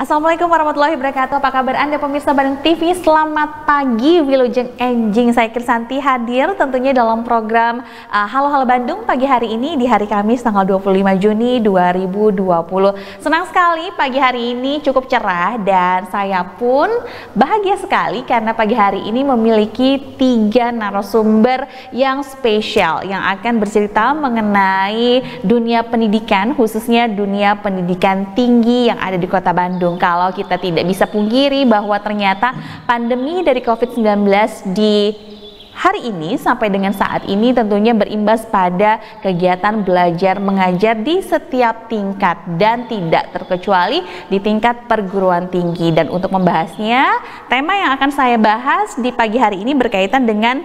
Assalamualaikum warahmatullahi wabarakatuh. Apa kabar Anda pemirsa Bandung TV? Selamat pagi, Wilujeng Enjing. Saya Krisanti hadir tentunya dalam program Halo Halo Bandung pagi hari ini di hari Kamis tanggal 25 Juni 2020. Senang sekali pagi hari ini cukup cerah dan saya pun bahagia sekali karena pagi hari ini memiliki 3 narasumber yang spesial yang akan bercerita mengenai dunia pendidikan, khususnya dunia pendidikan tinggi yang ada di Kota Bandung. Kalau kita tidak bisa pungkiri bahwa ternyata pandemi dari COVID-19 di hari ini sampai dengan saat ini tentunya berimbas pada kegiatan belajar mengajar di setiap tingkat dan tidak terkecuali di tingkat perguruan tinggi. Dan untuk membahasnya, tema yang akan saya bahas di pagi hari ini berkaitan dengan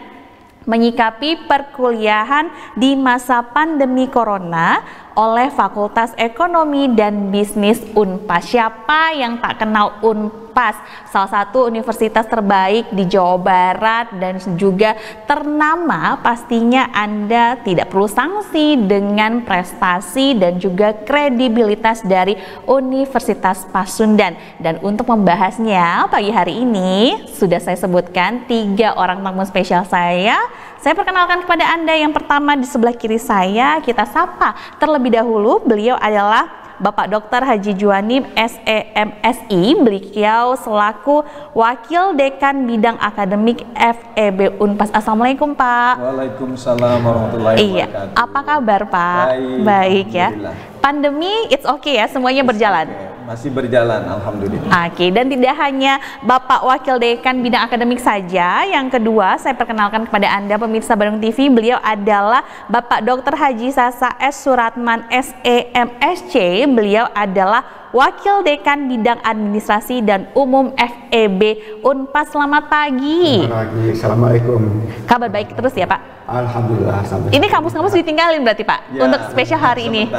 menyikapi perkuliahan di masa pandemi corona oleh Fakultas Ekonomi dan Bisnis Unpas. Siapa yang tak kenal Unpas? Salah satu universitas terbaik di Jawa Barat dan juga ternama. Pastinya Anda tidak perlu sanksi dengan prestasi dan juga kredibilitas dari Universitas Pasundan. Dan untuk membahasnya pagi hari ini sudah saya sebutkan 3 orang tamu spesial saya. Saya perkenalkan kepada Anda yang pertama di sebelah kiri saya, kita sapa terlebih dahulu. Beliau adalah Bapak Dr. Haji Juwanim SEMSI. Beliau selaku Wakil Dekan Bidang Akademik FEB Unpas. Assalamualaikum Pak. Waalaikumsalam warahmatullahi wabarakatuh. Apa kabar Pak? Baik ya. Pandemi it's okay ya, semuanya berjalan? Masih berjalan, alhamdulillah. Oke, dan tidak hanya Bapak Wakil Dekan Bidang Akademik saja. Yang kedua, saya perkenalkan kepada Anda pemirsa Bandung TV, beliau adalah Bapak Dr. Haji Sasa S. Suratman SEMSC. Beliau adalah Wakil Dekan Bidang Administrasi dan Umum FEB Unpas. Selamat pagi. Selamat pagi, assalamualaikum. Kabar baik terus ya Pak? Alhamdulillah. Ini kampus-kampus ditinggalin berarti Pak? Ya, untuk spesial hari ini.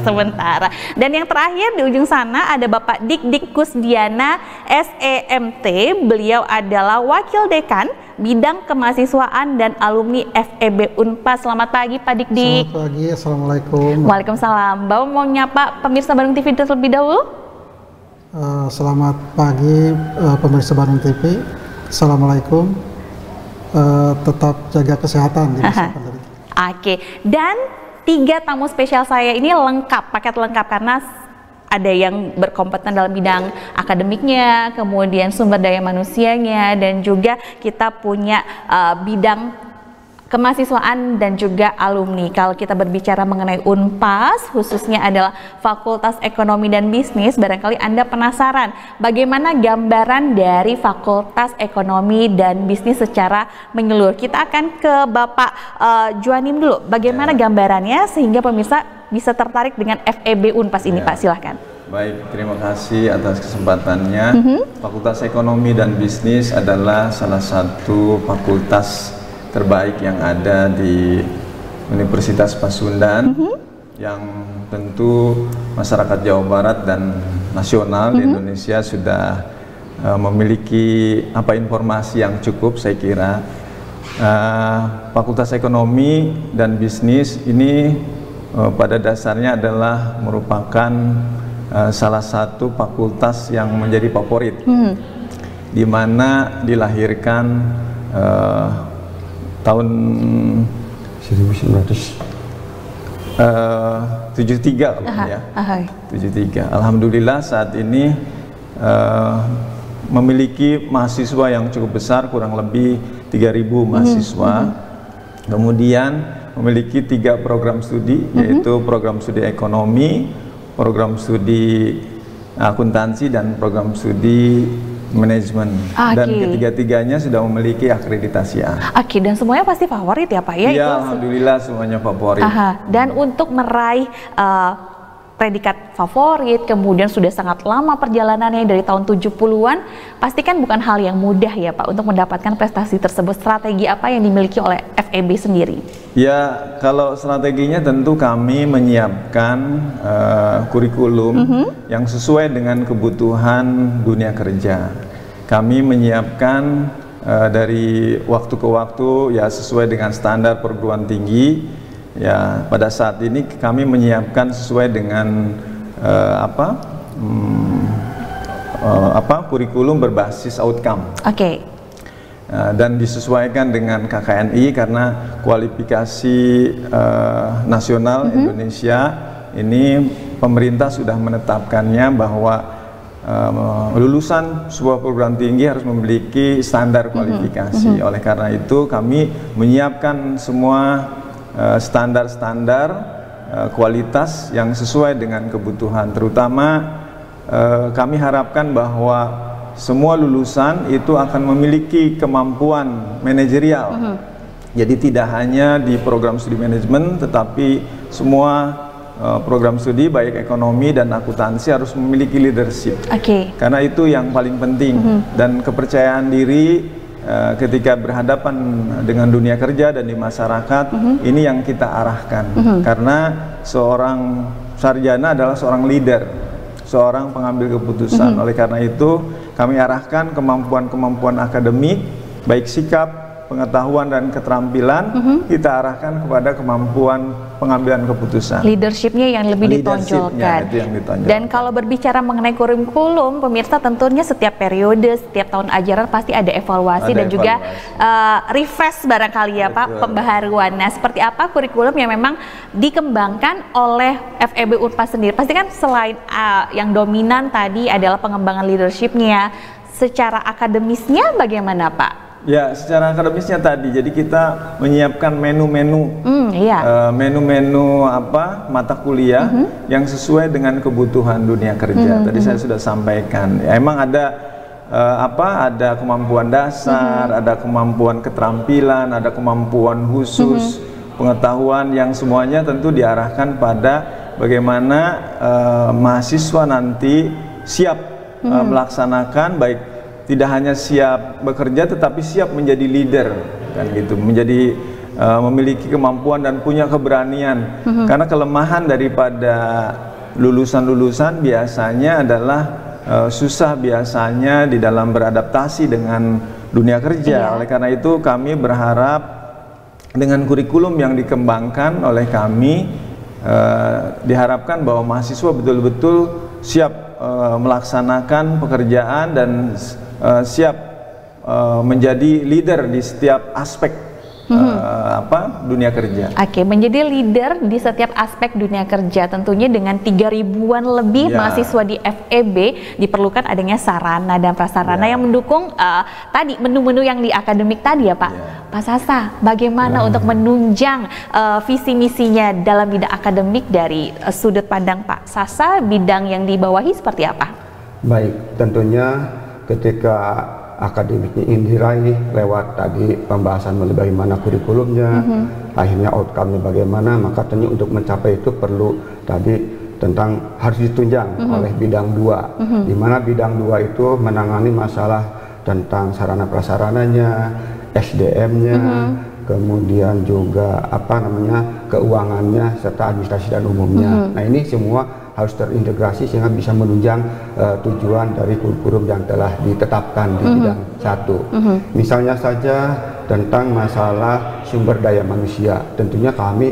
Sementara. Dan yang terakhir di ujung sana ada Bapak Dik Kusdiana SEMT. Beliau adalah Wakil Dekan Bidang Kemahasiswaan dan Alumni FEB Unpas. Selamat pagi Pak Dik. Selamat pagi, assalamualaikum. Waalaikumsalam. Bapak mau nyapa pemirsa Bandung TV terlebih dahulu? Selamat pagi pemirsa Bandung TV. Assalamualaikum. Tetap jaga kesehatan di masa pandemi. Oke, dan 3 tamu spesial saya ini lengkap, paket lengkap karena ada yang berkompeten dalam bidang akademiknya, kemudian sumber daya manusianya, dan juga kita punya bidang kemahasiswaan dan juga alumni. Kalau kita berbicara mengenai Unpas, khususnya adalah Fakultas Ekonomi dan Bisnis, barangkali Anda penasaran bagaimana gambaran dari Fakultas Ekonomi dan Bisnis secara menyeluruh. Kita akan ke Bapak Juwanim dulu. Bagaimana gambarannya sehingga pemirsa bisa tertarik dengan FEB Unpas ini, Pak? Silahkan. Baik, terima kasih atas kesempatannya. Fakultas Ekonomi dan Bisnis adalah salah satu fakultas terbaik yang ada di Universitas Pasundan, yang tentu masyarakat Jawa Barat dan nasional di Indonesia sudah memiliki informasi yang cukup. Saya kira Fakultas Ekonomi dan Bisnis ini pada dasarnya adalah merupakan salah satu fakultas yang menjadi favorit, di mana dilahirkan tahun 1973 ya. 73. Alhamdulillah saat ini memiliki mahasiswa yang cukup besar, kurang lebih 3.000 mahasiswa. Kemudian memiliki 3 program studi, yaitu program studi ekonomi, program studi akuntansi, dan program studi manajemen. Dan ketiga-tiganya sudah memiliki akreditasi A. Dan semuanya pasti favorit ya Pak ya? Iya, alhamdulillah semuanya favorit. Dan untuk meraih predikat favorit, kemudian sudah sangat lama perjalanannya dari tahun 70-an, pastikan bukan hal yang mudah ya Pak untuk mendapatkan prestasi tersebut. Strategi apa yang dimiliki oleh FEB sendiri? Ya, kalau strateginya tentu kami menyiapkan kurikulum yang sesuai dengan kebutuhan dunia kerja. Kami menyiapkan dari waktu ke waktu ya sesuai dengan standar perguruan tinggi. Ya, pada saat ini kami menyiapkan sesuai dengan kurikulum berbasis outcome. Oke. Dan disesuaikan dengan KKNI karena kualifikasi nasional Indonesia ini pemerintah sudah menetapkannya bahwa lulusan sebuah perguruan tinggi harus memiliki standar kualifikasi. Oleh karena itu kami menyiapkan semua standar-standar kualitas yang sesuai dengan kebutuhan, terutama kami harapkan bahwa semua lulusan itu akan memiliki kemampuan manajerial. Jadi tidak hanya di program studi manajemen, tetapi semua program studi baik ekonomi dan akuntansi harus memiliki leadership. Karena itu yang paling penting. Dan kepercayaan diri ketika berhadapan dengan dunia kerja dan di masyarakat, ini yang kita arahkan. Karena seorang sarjana adalah seorang leader, seorang pengambil keputusan. Oleh karena itu kami arahkan kemampuan-kemampuan akademik, baik sikap, pengetahuan dan keterampilan, kita arahkan kepada kemampuan pengambilan keputusan. Leadershipnya yang lebih ditonjolkan. Itu yang ditonjolkan. Dan kalau berbicara mengenai kurikulum, pemirsa tentunya setiap periode, setiap tahun ajaran pasti ada evaluasi dan juga refresh barangkali ya Pak, pembaharuan. Nah, seperti apa kurikulum yang memang dikembangkan oleh FEB Unpad sendiri? Pasti kan selain yang dominan tadi adalah pengembangan leadershipnya, secara akademisnya bagaimana Pak? Ya, secara akademisnya tadi, jadi kita menyiapkan menu-menu, menu-menu mata kuliah yang sesuai dengan kebutuhan dunia kerja. Tadi saya sudah sampaikan. Ya, emang ada ada kemampuan dasar, ada kemampuan keterampilan, ada kemampuan khusus, pengetahuan yang semuanya tentu diarahkan pada bagaimana mahasiswa nanti siap melaksanakan, baik tidak hanya siap bekerja tetapi siap menjadi leader, kan gitu, menjadi memiliki kemampuan dan punya keberanian. Karena kelemahan daripada lulusan-lulusan biasanya adalah susah biasanya di dalam beradaptasi dengan dunia kerja. Oleh karena itu kami berharap dengan kurikulum yang dikembangkan oleh kami, diharapkan bahwa mahasiswa betul-betul siap melaksanakan pekerjaan dan siap menjadi leader di setiap aspek dunia kerja. Menjadi leader di setiap aspek dunia kerja. Tentunya dengan 3.000-an lebih mahasiswa di FEB diperlukan adanya sarana dan prasarana yang mendukung tadi menu-menu yang di akademik tadi ya Pak. Pak Sasa, bagaimana untuk menunjang visi misinya dalam bidang akademik dari sudut pandang Pak Sasa, bidang yang dibawahi seperti apa? Baik, tentunya ketika akademiknya ingin diraih lewat tadi pembahasan mengenai bagaimana kurikulumnya, akhirnya outcome-nya bagaimana, maka tentunya untuk mencapai itu perlu tadi tentang harus ditunjang oleh bidang 2, di mana bidang 2 itu menangani masalah tentang sarana prasarananya, SDM-nya, kemudian juga keuangannya serta administrasi dan umumnya. Nah, ini semua harus terintegrasi sehingga bisa menunjang tujuan dari kurikulum yang telah ditetapkan di bidang 1. Misalnya saja tentang masalah sumber daya manusia. Tentunya kami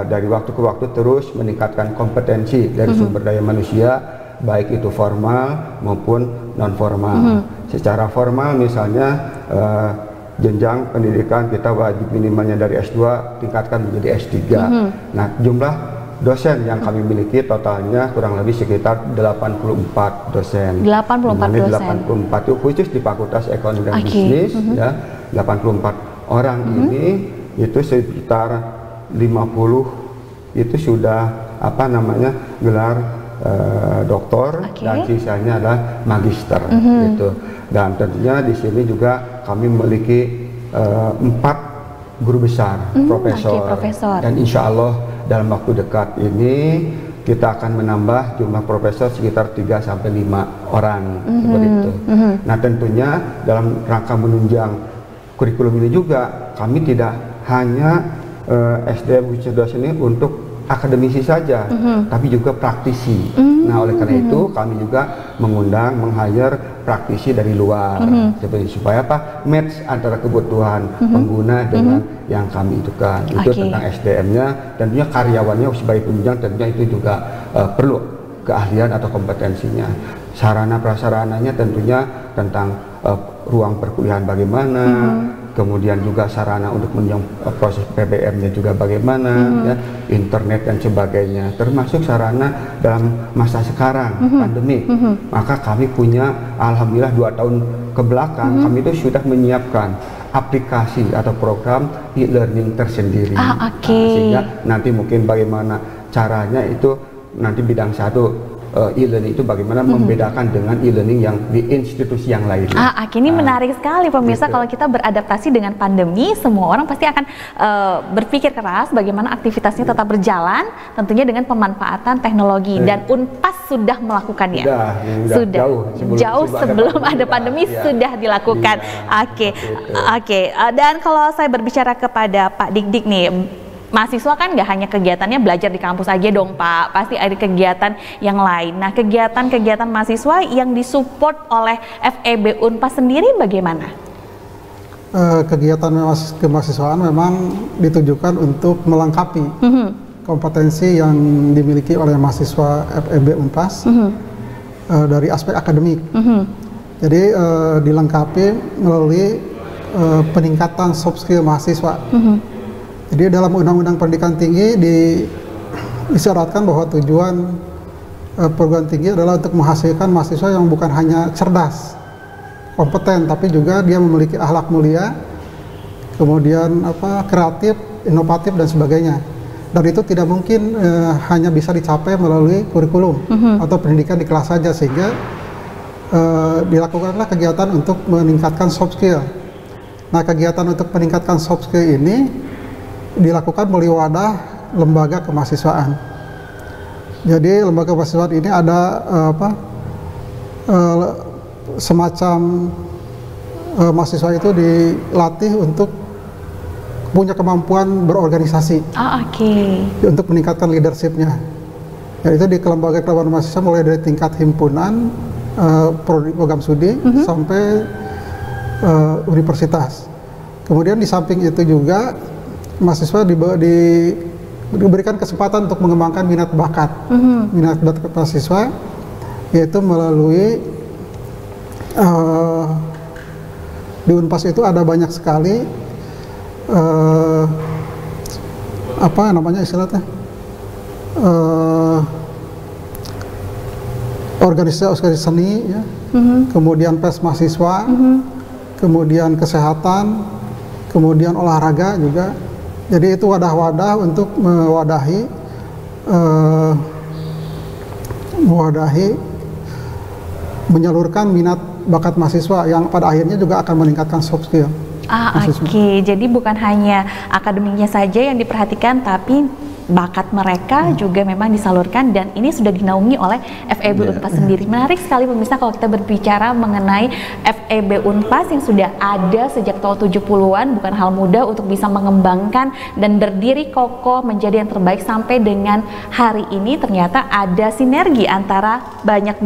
dari waktu ke waktu terus meningkatkan kompetensi dari sumber daya manusia, baik itu formal maupun non formal. Secara formal misalnya jenjang pendidikan kita wajib minimalnya dari S2 tingkatkan menjadi S3. Nah, jumlah dosen yang kami miliki totalnya kurang lebih sekitar 84 dosen. 84 itu khusus di Fakultas Ekonomi dan Bisnis, ya. 84 orang ini itu sekitar 50 itu sudah gelar doktor dan sisanya adalah magister gitu. Dan tentunya di sini juga kami memiliki 4 guru besar, profesor. Dan insya Allah dalam waktu dekat ini kita akan menambah jumlah profesor sekitar 3-5 orang seperti itu. Nah, tentunya dalam rangka menunjang kurikulum ini juga kami tidak hanya SDM dosen ini untuk akademisi saja, tapi juga praktisi. Nah, oleh karena itu kami juga mengundang, meng-hire praktisi dari luar, seperti supaya match antara kebutuhan pengguna dengan yang kami itukan. Itu tentang SDM-nya, tentunya karyawannya sebagai penunjang tentunya itu juga perlu keahlian atau kompetensinya. sarana prasarananya tentunya tentang ruang perkuliahan bagaimana, kemudian juga sarana untuk menunjang proses PBM-nya juga bagaimana, ya, internet dan sebagainya, termasuk sarana dalam masa sekarang pandemi. Maka kami punya, alhamdulillah 2 tahun ke belakang kami itu sudah menyiapkan aplikasi atau program e-learning tersendiri. Sehingga nanti mungkin bagaimana caranya itu nanti bidang satu e-learning itu bagaimana membedakan dengan e-learning yang di institusi yang lainnya. Ini menarik sekali pemirsa, kalau kita beradaptasi dengan pandemi, semua orang pasti akan berpikir keras bagaimana aktivitasnya tetap berjalan, tentunya dengan pemanfaatan teknologi, dan Unpas sudah melakukannya. Sudah. Jauh sebelum ada pandemi sudah dilakukan. Dan kalau saya berbicara kepada Pak Dik-Dik nih, mahasiswa kan nggak hanya kegiatannya belajar di kampus aja dong Pak, pasti ada kegiatan yang lain. Nah, kegiatan-kegiatan mahasiswa yang disupport oleh FEB Unpas sendiri bagaimana? Kegiatan kemahasiswaan memang ditujukan untuk melengkapi kompetensi yang dimiliki oleh mahasiswa FEB Unpas dari aspek akademik. Jadi dilengkapi melalui peningkatan soft skill mahasiswa. Jadi dalam Undang-Undang Pendidikan Tinggi disyaratkan bahwa tujuan perguruan tinggi adalah untuk menghasilkan mahasiswa yang bukan hanya cerdas, kompeten, tapi juga dia memiliki akhlak mulia, kemudian kreatif, inovatif dan sebagainya. Dan itu tidak mungkin hanya bisa dicapai melalui kurikulum atau pendidikan di kelas saja, sehingga dilakukanlah kegiatan untuk meningkatkan soft skill. Nah, kegiatan untuk meningkatkan soft skill ini dilakukan melalui wadah lembaga kemahasiswaan. Jadi lembaga kemahasiswaan ini ada semacam mahasiswa itu dilatih untuk punya kemampuan berorganisasi, untuk meningkatkan leadershipnya. Yaitu di lembaga mahasiswa mulai dari tingkat himpunan, program studi sampai universitas. Kemudian di samping itu juga mahasiswa diberikan kesempatan untuk mengembangkan minat bakat mahasiswa, yaitu melalui di Unpas itu ada banyak sekali organisasi seni, ya, kemudian pes mahasiswa, kemudian kesehatan, kemudian olahraga juga. Jadi itu wadah-wadah untuk mewadahi menyalurkan minat bakat mahasiswa yang pada akhirnya juga akan meningkatkan soft skill. Jadi bukan hanya akademiknya saja yang diperhatikan, tapi bakat mereka juga memang disalurkan, dan ini sudah dinaungi oleh FEB Unpas sendiri. Menarik sekali pemirsa kalau kita berbicara mengenai FEB Unpas yang sudah ada sejak tahun 70-an, bukan hal mudah untuk bisa mengembangkan dan berdiri kokoh menjadi yang terbaik sampai dengan hari ini. Ternyata ada sinergi antara banyak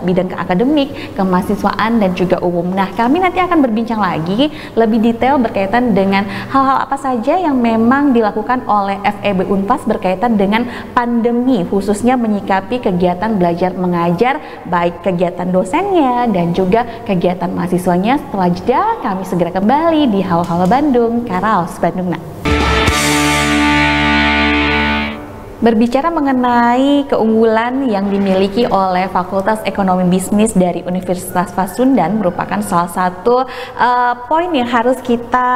bidang ke akademik, kemahasiswaan dan juga umum. Nah, kami nanti akan berbincang lagi lebih detail berkaitan dengan hal-hal apa saja yang memang dilakukan oleh FEB Unpas berkaitan dengan pandemi, khususnya menyikapi kegiatan belajar mengajar, baik kegiatan dosennya dan juga kegiatan mahasiswanya. Setelah jeda, kami segera kembali di Halo Halo Bandung, Karaos Bandung. Berbicara mengenai keunggulan yang dimiliki oleh Fakultas Ekonomi Bisnis dari Universitas Pasundan merupakan salah satu poin yang harus kita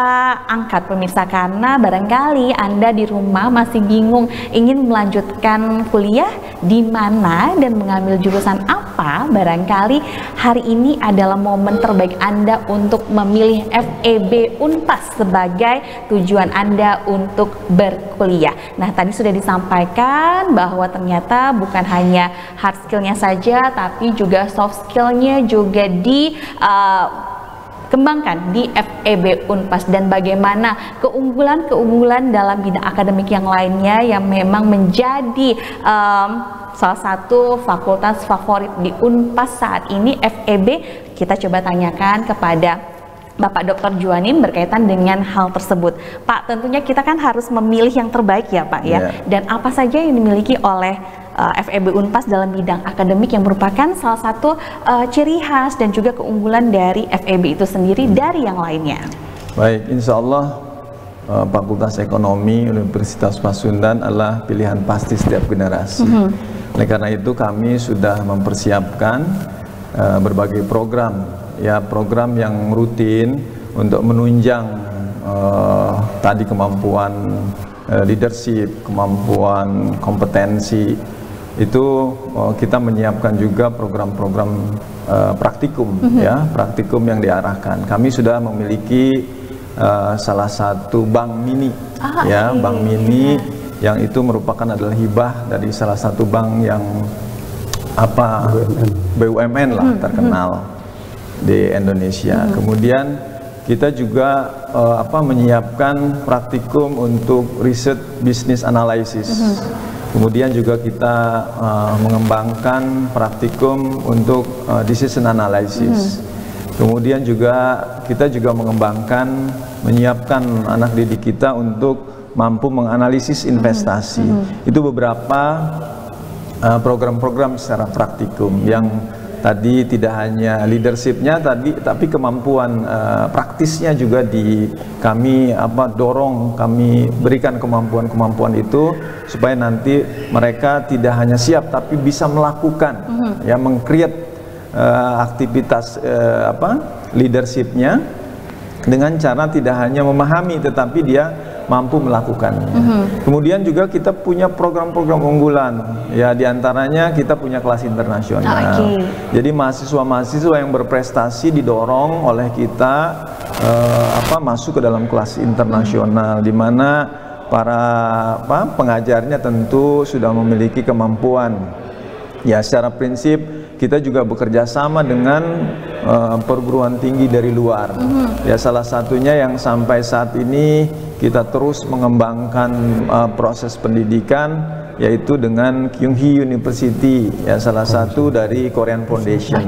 angkat pemirsa, karena barangkali Anda di rumah masih bingung ingin melanjutkan kuliah di mana dan mengambil jurusan apa. Barangkali hari ini adalah momen terbaik Anda untuk memilih FEB Unpas sebagai tujuan Anda untuk berkuliah. Nah, tadi sudah disampaikan bahwa ternyata bukan hanya hard skillnya saja, tapi juga soft skillnya juga dikembangkan di FEB Unpas, dan bagaimana keunggulan-keunggulan dalam bidang akademik yang lainnya yang memang menjadi salah satu fakultas favorit di Unpas saat ini, FEB. Kita coba tanyakan kepada Bapak Dr. Juwanim berkaitan dengan hal tersebut. Pak, tentunya kita kan harus memilih yang terbaik ya Pak ya. Dan apa saja yang dimiliki oleh FEB Unpas dalam bidang akademik yang merupakan salah satu ciri khas dan juga keunggulan dari FEB itu sendiri dari yang lainnya? Baik, insya Allah Fakultas Ekonomi Universitas Pasundan adalah pilihan pasti setiap generasi. Oleh karena itu kami sudah mempersiapkan berbagai program, ya program yang rutin untuk menunjang tadi kemampuan leadership, kemampuan kompetensi. Itu kita menyiapkan juga program-program praktikum, ya praktikum yang diarahkan. Kami sudah memiliki salah satu bank mini, ya bank mini yang itu merupakan adalah hibah dari salah satu bank yang BUMN lah terkenal di Indonesia. Kemudian kita juga menyiapkan praktikum untuk riset bisnis analisis. Kemudian juga kita mengembangkan praktikum untuk decision analysis. Kemudian juga kita juga menyiapkan anak didik kita untuk mampu menganalisis investasi. Itu beberapa program-program secara praktikum yang tadi tidak hanya leadershipnya tapi kemampuan praktisnya juga kami dorong, kami berikan kemampuan-kemampuan itu supaya nanti mereka tidak hanya siap tapi bisa melakukan, ya meng-create aktivitas leadershipnya dengan cara tidak hanya memahami tetapi dia mampu melakukannya. Kemudian juga kita punya program-program unggulan, ya diantaranya kita punya kelas internasional. Jadi mahasiswa-mahasiswa yang berprestasi didorong oleh kita masuk ke dalam kelas internasional, di mana para pengajarnya tentu sudah memiliki kemampuan. Ya secara prinsip kita juga bekerja sama dengan perguruan tinggi dari luar. Ya salah satunya yang sampai saat ini kita terus mengembangkan proses pendidikan yaitu dengan Kyunghee University, ya salah satu dari Korean Foundation.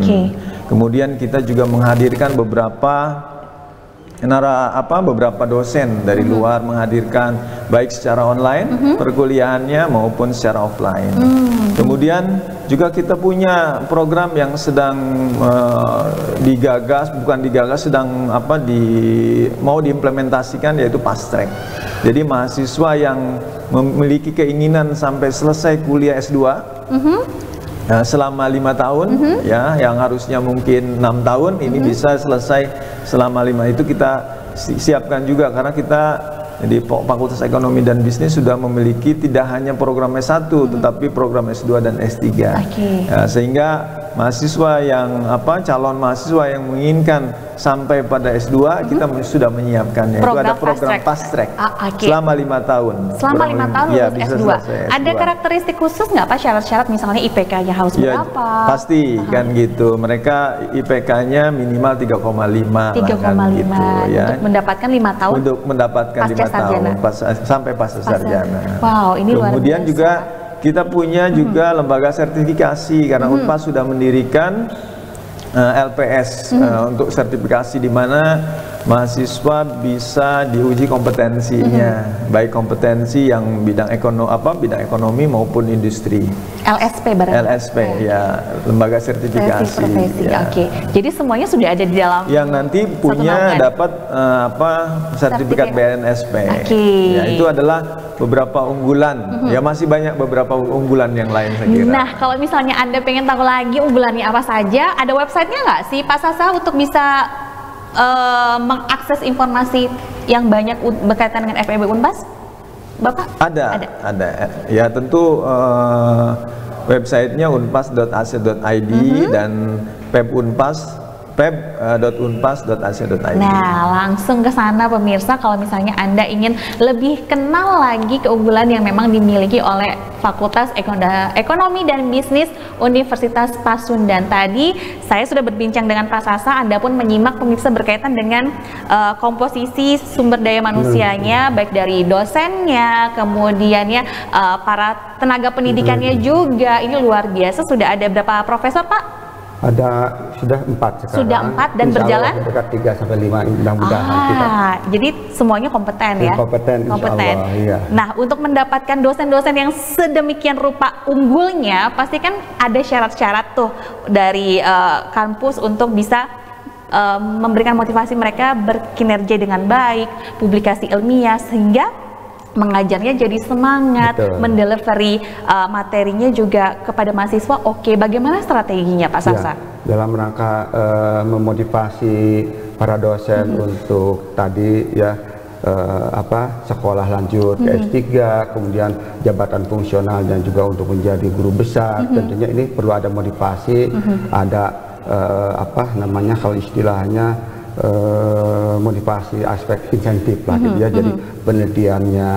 Kemudian kita juga menghadirkan beberapa dosen dari luar, menghadirkan baik secara online perkuliahannya maupun secara offline. Kemudian juga kita punya program yang sedang mau diimplementasikan, yaitu fast track. Jadi mahasiswa yang memiliki keinginan sampai selesai kuliah S2 selama 5 tahun, ya yang harusnya mungkin 6 tahun, ini bisa selesai selama 5. Itu kita siapkan juga karena kita di Fakultas Ekonomi dan Bisnis sudah memiliki tidak hanya program S1 tetapi program S2 dan S3. Ya, sehingga mahasiswa yang calon mahasiswa yang menginginkan sampai pada S2 kita sudah menyiapkannya. Itu ada program fast track selama 5 tahun. Selama 5 tahun ya, lulus S2. Ada karakteristik khusus nggak Pak, syarat-syarat misalnya IPK-nya harus berapa? Pasti kan gitu. Mereka IPK-nya minimal 3,5 gitu, ya. Untuk mendapatkan 5 tahun. Untuk mendapatkan 5 tahun sampai pasca sarjana. Wow, ini luar biasa. Kemudian juga kita punya juga lembaga sertifikasi karena Unpas sudah mendirikan LPS untuk sertifikasi di mana mahasiswa bisa diuji kompetensinya, baik kompetensi yang bidang ekonomi maupun industri. LSP berarti. LSP ya, lembaga sertifikasi. Ya. Jadi semuanya sudah ada di dalam. Yang nanti punya dapat sertifikat BNSP. Ya, itu adalah beberapa unggulan. Ya masih banyak beberapa unggulan yang lain saya kira. Nah, kalau misalnya Anda pengen tahu lagi unggulannya apa saja, ada websitenya nggak sih Pak Sasa untuk bisa mengakses informasi yang banyak berkaitan dengan FEB Unpas? Bapak? Ada. Ya tentu websitenya unpas.ac.id dan peb.unpas.ac.id. Nah, langsung ke sana pemirsa kalau misalnya Anda ingin lebih kenal lagi keunggulan yang memang dimiliki oleh Fakultas Ekonomi dan Bisnis Universitas Pasundan. Tadi saya sudah berbincang dengan Pak Sasa, Anda pun menyimak pemirsa berkaitan dengan komposisi sumber daya manusianya, baik dari dosennya, kemudian para tenaga pendidikannya juga. Ini luar biasa. Sudah ada berapa profesor Pak? Ada sudah 4 sekarang. Sudah 4 dan Insya berjalan? Allah dekat 3 sampai 5 mudah-mudahan kita. Jadi semuanya kompeten ya? Kompeten, insya Allah, iya. Nah, untuk mendapatkan dosen-dosen yang sedemikian rupa unggulnya, pasti kan ada syarat-syarat tuh dari kampus untuk bisa memberikan motivasi mereka berkinerja dengan baik, publikasi ilmiah, sehingga mengajarnya jadi semangat, mendelivery materinya juga kepada mahasiswa. Oke, bagaimana strateginya Pak Sasa? Ya, dalam rangka memotivasi para dosen untuk tadi ya sekolah lanjut S3, kemudian jabatan fungsional dan juga untuk menjadi guru besar, tentunya ini perlu ada motivasi, ada kalau istilahnya motivasi aspek insentif lah gitu ya. Jadi penelitiannya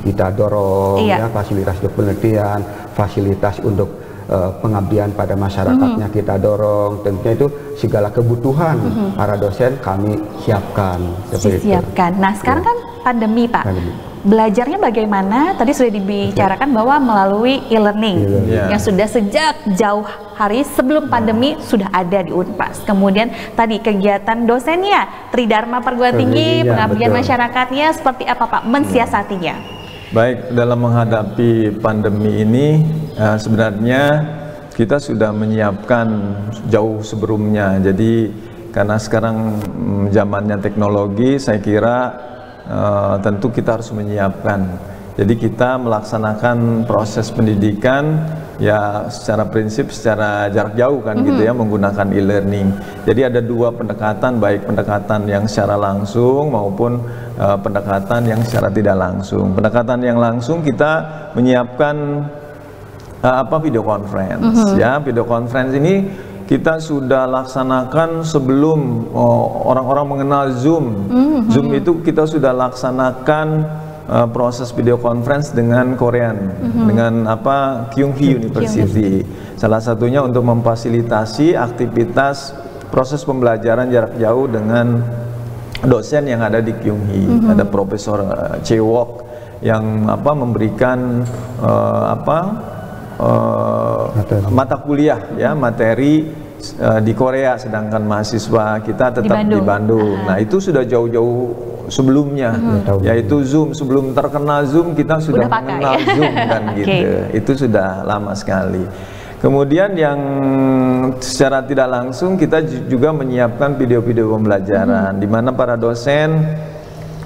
kita dorong, ya fasilitas untuk penelitian, fasilitas untuk pengabdian pada masyarakatnya kita dorong. Tentunya itu segala kebutuhan para dosen kami siapkan. Siapkan. Nah sekarang kan pandemi Pak. Belajarnya bagaimana? Tadi sudah dibicarakan bahwa melalui e-learning yang sudah sejak jauh hari sebelum pandemi sudah ada di Unpas. Kemudian tadi kegiatan dosennya, Tridharma Perguruan Tinggi, pengabdian masyarakatnya seperti apa Pak mensiasatinya? Baik, dalam menghadapi pandemi ini sebenarnya kita sudah menyiapkan jauh sebelumnya. Jadi karena sekarang zamannya teknologi, saya kira tentu kita harus menyiapkan. Jadi kita melaksanakan proses pendidikan ya secara prinsip, secara jarak jauh kan gitu ya, menggunakan e-learning. Jadi ada 2 pendekatan, baik pendekatan yang secara langsung maupun pendekatan yang secara tidak langsung. Pendekatan yang langsung kita menyiapkan video conference ya. Video conference ini kita sudah laksanakan sebelum orang-orang mengenal Zoom. Zoom itu kita sudah laksanakan proses video conference dengan Korean, dengan Kyung-hee University. Salah satunya untuk memfasilitasi aktivitas proses pembelajaran jarak jauh dengan dosen yang ada di Kyung-hee. Ada Profesor Chewok yang memberikan mata kuliah ya, materi di Korea, sedangkan mahasiswa kita tetap di Bandung. Nah itu sudah jauh-jauh sebelumnya, yaitu Zoom. Sebelum terkenal Zoom kita sudah mengenal Zoom kan gitu. Itu sudah lama sekali. Kemudian yang secara tidak langsung kita juga menyiapkan video-video pembelajaran, di mana para dosen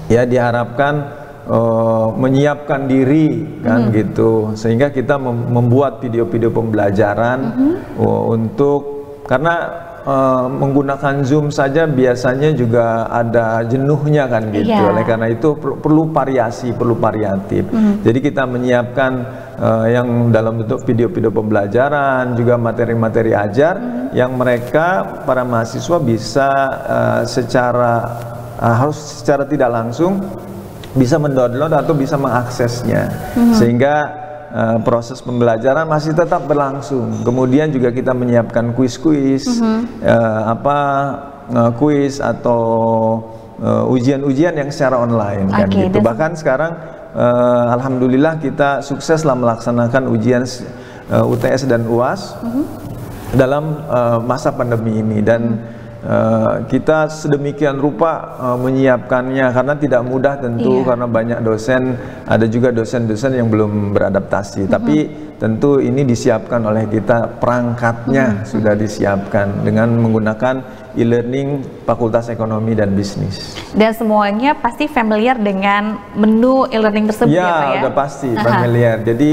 ya diharapkan menyiapkan diri kan gitu, sehingga kita membuat video-video pembelajaran untuk, karena menggunakan Zoom saja biasanya juga ada jenuhnya kan gitu. Oleh karena itu perlu variasi, perlu variatif. Jadi kita menyiapkan yang dalam bentuk video-video pembelajaran, juga materi-materi ajar yang mereka para mahasiswa bisa harus secara tidak langsung bisa mendownload atau bisa mengaksesnya, sehingga proses pembelajaran masih tetap berlangsung. Kemudian juga kita menyiapkan kuis-kuis, kuis atau ujian-ujian yang secara online kan gitu. Bahkan sekarang alhamdulillah kita sukseslah melaksanakan ujian UTS dan UAS dalam masa pandemi ini, dan kita sedemikian rupa menyiapkannya karena tidak mudah tentu, karena banyak dosen, ada juga dosen-dosen yang belum beradaptasi, tapi tentu ini disiapkan oleh kita, perangkatnya sudah disiapkan dengan menggunakan e-learning Fakultas Ekonomi dan Bisnis. Dan semuanya pasti familiar dengan menu e-learning tersebut ya Pak ya? Udah pasti familiar. Jadi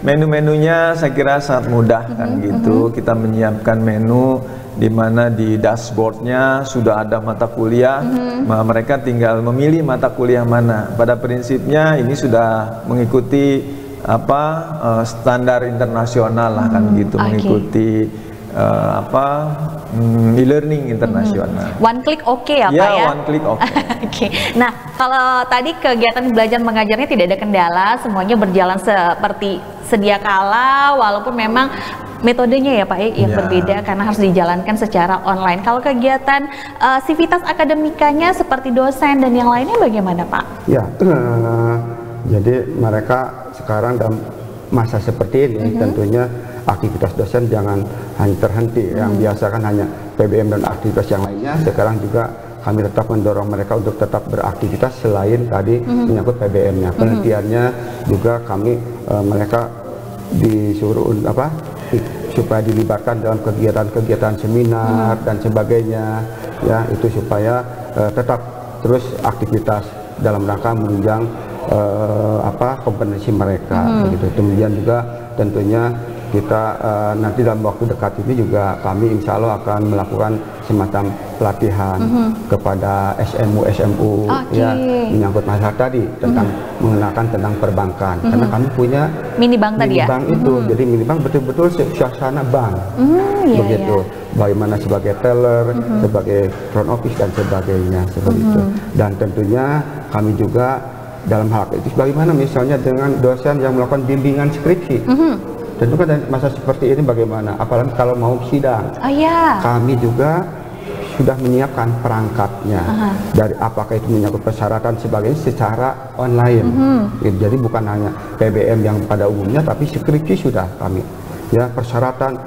menu-menunya saya kira sangat mudah kan gitu. Kita menyiapkan menu di mana di dashboardnya sudah ada mata kuliah, mereka tinggal memilih mata kuliah mana. Pada prinsipnya ini sudah mengikuti standar internasional lah kan gitu, mengikuti e-learning internasional. One click ya Pak ya? One click Nah kalau tadi kegiatan belajar mengajarnya tidak ada kendala, semuanya berjalan seperti sedia kala, walaupun memang metodenya ya Pak yang berbeda karena harus dijalankan secara online. Kalau kegiatan sivitas akademikanya seperti dosen dan yang lainnya bagaimana Pak? Ya, jadi mereka sekarang dalam masa seperti ini tentunya aktivitas dosen jangan hanya terhenti. Yang biasa kan hanya PBM dan aktivitas yang lainnya, sekarang juga kami tetap mendorong mereka untuk tetap beraktivitas selain tadi menyangkut PBM-nya. Penelitiannya juga kami mereka disuruh supaya dilibatkan dalam kegiatan-kegiatan seminar dan sebagainya, ya itu supaya tetap terus aktivitas dalam rangka menunjang kompetensi mereka. Begitu. Kemudian juga tentunya kita nanti dalam waktu dekat ini juga kami insya Allah akan melakukan semacam pelatihan kepada SMU ya menyangkut masalah tadi tentang mengenalkan tentang perbankan, karena kami punya mini bank tadi ya. Bank itu, jadi mini bank betul-betul suasana bank, begitu. Bagaimana sebagai teller, sebagai front office dan sebagainya seperti itu. Dan tentunya kami juga dalam hal itu bagaimana misalnya dengan dosen yang melakukan bimbingan skripsi. Tentu kan masa seperti ini bagaimana, apalagi kalau mau sidang. Kami juga sudah menyiapkan perangkatnya, dari apakah itu menyangkut persyaratan sebagainya secara online. Jadi bukan hanya PBM yang pada umumnya, tapi skripsi sudah kami. Ya, persyaratan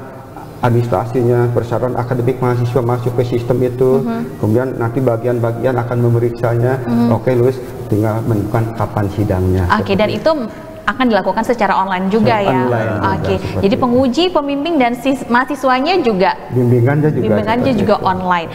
administrasinya, persyaratan akademik mahasiswa masuk ke sistem itu, kemudian nanti bagian-bagian akan memeriksanya. Oke, lulus, tinggal menentukan kapan sidangnya. Dan itu akan dilakukan secara online juga ya. Jadi penguji, pembimbing dan mahasiswanya juga bimbingannya juga online.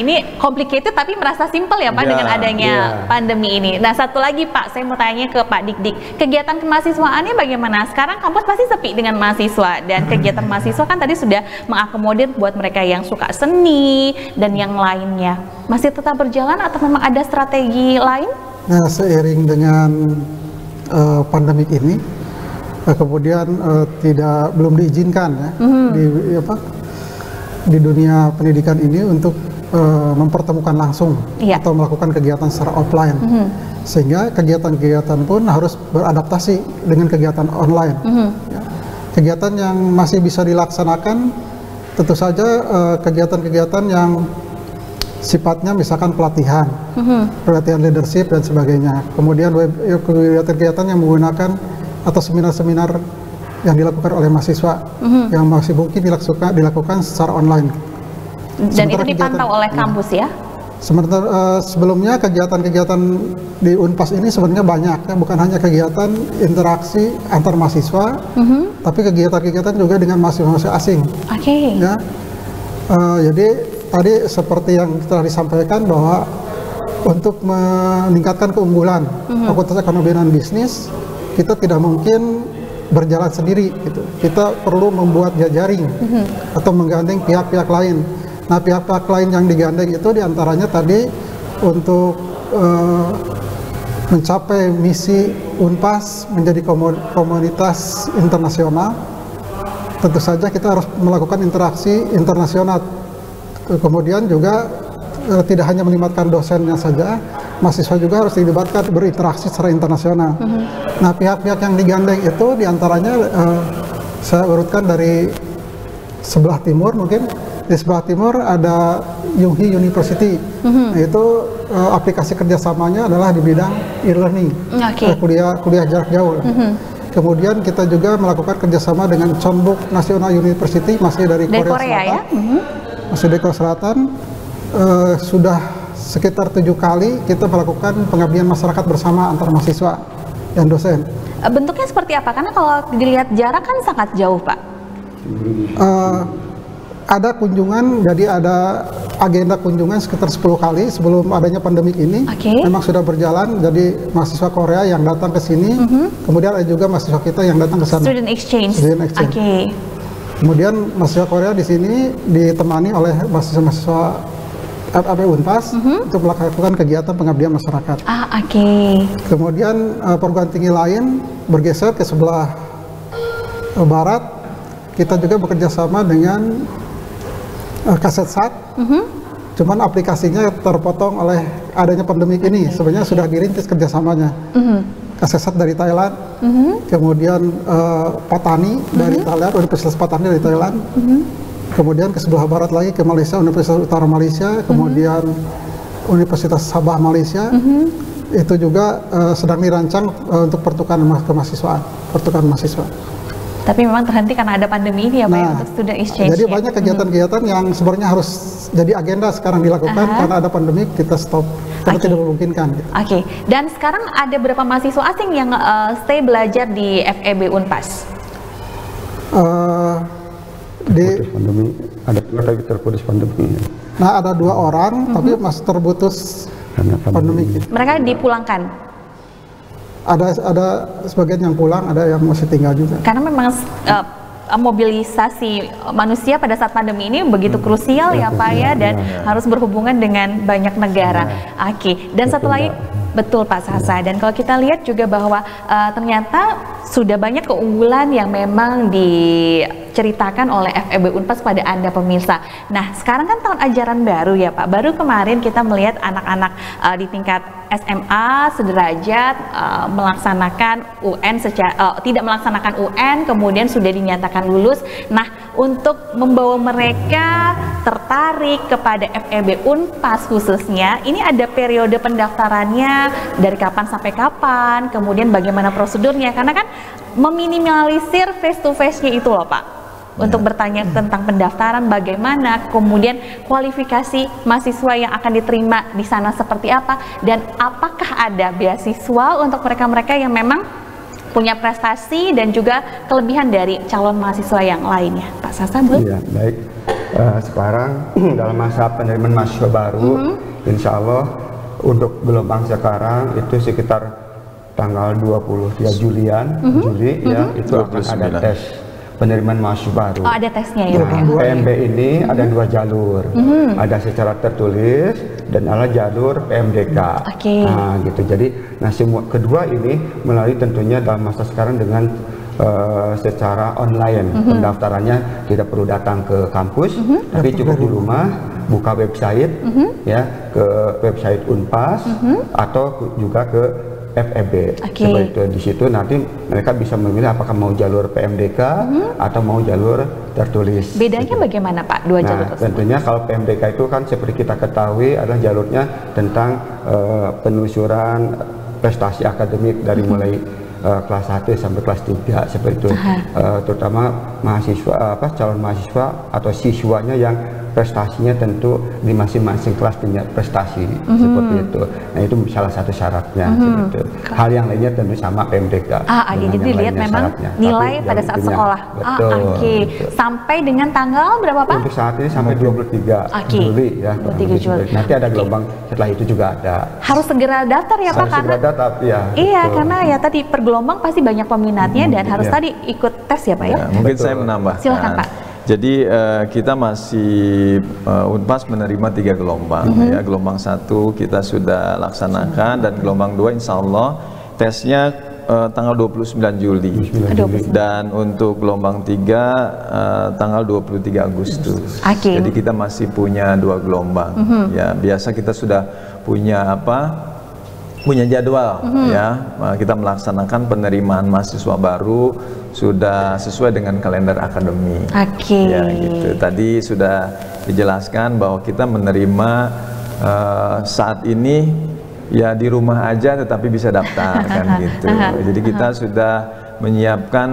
Ini complicated tapi merasa simpel ya Pak dengan adanya pandemi ini. Nah, satu lagi Pak, saya mau tanya ke Pak Dik-Dik, kegiatan kemahasiswaannya bagaimana? Sekarang kampus pasti sepi dengan mahasiswa, dan kegiatan mahasiswa kan tadi sudah mengakomodir buat mereka yang suka seni dan yang lainnya. Masih tetap berjalan atau memang ada strategi lain? Nah, seiring dengan pandemik ini, kemudian belum diizinkan ya di dunia pendidikan ini untuk mempertemukan langsung atau melakukan kegiatan secara offline, sehingga kegiatan-kegiatan pun harus beradaptasi dengan kegiatan online. Kegiatan yang masih bisa dilaksanakan tentu saja kegiatan-kegiatan yang sifatnya misalkan pelatihan leadership dan sebagainya. Kemudian kegiatan-kegiatan yang menggunakan atau seminar-seminar yang dilakukan oleh mahasiswa yang masih mungkin dilakukan secara online. Dan itu dipantau oleh kampus ya? Sementara sebelumnya kegiatan-kegiatan di Unpas ini sebenarnya banyak ya, bukan hanya kegiatan interaksi antar mahasiswa, tapi kegiatan-kegiatan juga dengan mahasiswa asing. Ya, jadi tadi seperti yang telah disampaikan bahwa untuk meningkatkan keunggulan Fakultas Ekonomi dan Bisnis, kita tidak mungkin berjalan sendiri gitu. Kita perlu membuat jaring atau menggandeng pihak-pihak lain. Nah, pihak-pihak lain yang digandeng itu diantaranya tadi untuk mencapai misi Unpas menjadi komunitas internasional. Tentu saja kita harus melakukan interaksi internasional. Kemudian juga tidak hanya melibatkan dosennya saja, mahasiswa juga harus dilibatkan berinteraksi secara internasional. Nah, pihak-pihak yang digandeng itu diantaranya saya urutkan dari sebelah timur mungkin. Di sebelah timur ada Yunghee University, yaitu aplikasi kerjasamanya adalah di bidang e-learning, kuliah jarak jauh. Kemudian kita juga melakukan kerjasama dengan Chonbuk National University, masih dari Korea Selatan. Masih di Korea Selatan, sudah sekitar 7 kali kita melakukan pengabdian masyarakat bersama antar mahasiswa dan dosen. Bentuknya seperti apa? Karena kalau dilihat jarak kan sangat jauh, Pak. Ada kunjungan, jadi ada agenda kunjungan sekitar 10 kali sebelum adanya pandemik ini. Memang sudah berjalan, jadi mahasiswa Korea yang datang ke sini, kemudian ada juga mahasiswa kita yang datang ke sana. Student exchange. Kemudian mahasiswa Korea di sini ditemani oleh mahasiswa FEB Unpas untuk melakukan kegiatan pengabdian masyarakat. Kemudian perguruan tinggi lain bergeser ke sebelah barat. Kita juga bekerja sama dengan Kasetsat, cuman aplikasinya terpotong oleh adanya pandemik ini. Sebenarnya sudah dirintis kerjasamanya. Kasetsat dari Thailand, kemudian Patani dari Thailand, Universitas Patani dari Thailand, kemudian ke sebelah barat lagi ke Malaysia, Universitas Utara Malaysia, kemudian Universitas Sabah Malaysia. Itu juga sedang dirancang untuk pertukaran mahasiswa. Tapi memang terhenti karena ada pandemi ini ya Pak, untuk student exchange. Jadi banyak kegiatan-kegiatan yang sebenarnya harus jadi agenda sekarang dilakukan karena ada pandemi, kita stop karena tidak memungkinkan. Oke. Dan sekarang ada berapa mahasiswa asing yang stay belajar di FEB Unpas? Putus pandemi, ada lagi terputus pandemi. Nah, ada 2 orang tapi masih terputus Karena pandemi. Mereka dipulangkan? Ada sebagian yang pulang, ada yang masih tinggal juga. Karena memang mobilisasi manusia pada saat pandemi ini begitu krusial ya Pak ya, dan harus berhubungan dengan banyak negara. Oke. Dan satu lagi, betul Pak Sasa, dan kalau kita lihat juga bahwa ternyata sudah banyak keunggulan yang memang diceritakan oleh FEB Unpas pada Anda pemirsa. Nah, sekarang kan tahun ajaran baru ya Pak. Baru kemarin kita melihat anak-anak di tingkat SMA sederajat melaksanakan UN tidak melaksanakan UN, kemudian sudah dinyatakan lulus. Nah, untuk membawa mereka tertarik kepada FEB Unpas khususnya, ini ada periode pendaftarannya dari kapan sampai kapan, kemudian bagaimana prosedurnya, karena kan meminimalisir face to face-nya itu loh Pak. Untuk bertanya tentang pendaftaran bagaimana, kemudian kualifikasi mahasiswa yang akan diterima di sana seperti apa, dan apakah ada beasiswa untuk mereka-mereka yang memang punya prestasi dan juga kelebihan dari calon mahasiswa yang lainnya. Pak Sasa, Bu? Iya, baik. Sekarang dalam masa penerimaan mahasiswa baru, insya Allah untuk gelombang sekarang itu sekitar tanggal 23 Julian, Juli ya, itu akan ada tes penerimaan mahasiswa baru. Oh, ada tesnya ya? Nah, PMB ini ada 2 jalur, ada secara tertulis dan ada jalur PMDK. Nah, gitu. Jadi, semua kedua ini melalui tentunya dalam masa sekarang dengan secara online. Pendaftarannya tidak perlu datang ke kampus, tapi cukup di rumah, buka website, ya, ke website Unpas atau juga ke FEB. Seperti itu. Di situ nanti mereka bisa memilih apakah mau jalur PMDK atau mau jalur tertulis. Bedanya bagaimana Pak, dua jalur tersebut? Tentunya kalau PMDK itu kan seperti kita ketahui adalah jalurnya tentang penelusuran prestasi akademik dari mulai kelas 1 sampai kelas 3 seperti itu. Terutama mahasiswa calon mahasiswa atau siswanya yang prestasinya tentu di masing-masing kelas punya prestasi seperti itu. Nah, itu salah satu syaratnya seperti itu. Hal yang lainnya tentu sama PMDK. Jadi dilihat memang nilai pada saat sekolah. Betul. Sampai dengan tanggal berapa Pak? Untuk saat ini sampai 23 Juli ya. 23 Juli. Nanti ada gelombang setelah itu juga ada. Harus segera daftar ya Pak, karena daftar, ya. Iya, karena ya tadi per gelombang pasti banyak peminatnya dan harus tadi ikut tes ya Pak ya. Mungkin saya menambahkan. Silakan Pak. Jadi kita masih Unpas menerima 3 gelombang ya. Gelombang 1 kita sudah laksanakan dan gelombang 2 insya Allah tesnya tanggal 29 Juli dan untuk gelombang 3 tanggal 23 Agustus. Jadi kita masih punya 2 gelombang. Ya, biasa kita sudah punya punya jadwal ya. Kita melaksanakan penerimaan mahasiswa baru sudah sesuai dengan kalender akademik. Ya, gitu. Tadi sudah dijelaskan bahwa kita menerima saat ini ya di rumah aja tetapi bisa daftar kan gitu. Jadi kita sudah menyiapkan